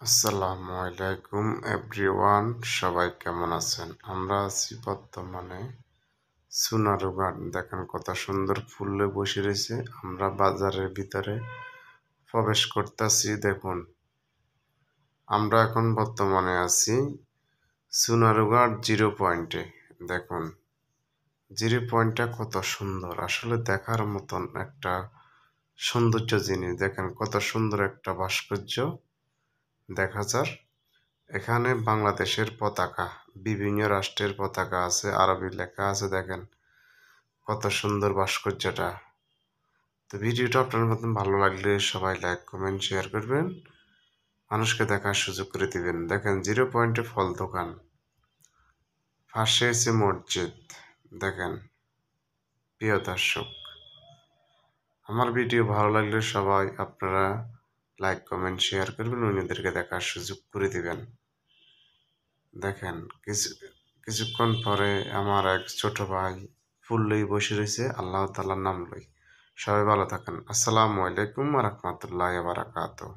আসসালামু আলাইকুম এভরিওয়ান, সবাই কেমন আছেন? আমরা আছি বর্তমানে সোনারুঘাট। দেখেন কত সুন্দর ফুলে বসে রয়েছে। আমরা বাজারের ভিতরে প্রবেশ করতেছি। দেখুন, আমরা এখন বর্তমানে আছি সোনারুঘাট 0 পয়েন্টে। দেখুন, 0 পয়েন্টটা কত সুন্দর, আসলে দেখার মতন একটা সৌন্দর্য জিনিস। দেখেন কত সুন্দর একটা ভাস্কর্য দেখা যায়। এখানে বাংলাদেশের পতাকা, বিভিন্ন রাষ্ট্রের পতাকা আছে, আরবি লেখা আছে। দেখেন কত সুন্দর ভাস্কর্যটা। তো ভিডিওটা আপনার মতন ভালো লাগলে সবাই লাইক কমেন্ট শেয়ার করবেন, মানুষকে দেখার সুযোগ করে দিবেন। দেখেন 0 পয়েন্টে ফল দোকান, পাশে আছে মসজিদ। দেখেন প্রিয় দর্শক, আমার ভিডিও ভালো লাগলে সবাই আপনারা লাইক কমেন্ট শেয়ার করবেন, অন্যদেরকে দেখার সুযোগ করে দিবেন। দেখেন কিছুক্ষণ পরে আমার এক ছোট ভাই ফুল লই বসে রয়েছে, আল্লাহ তাআলার নাম লই। সবাই ভালো থাকেন। আসসালামু আলাইকুম ওয়া রাহমাতুল্লাহি ওয়া বারাকাতুহু।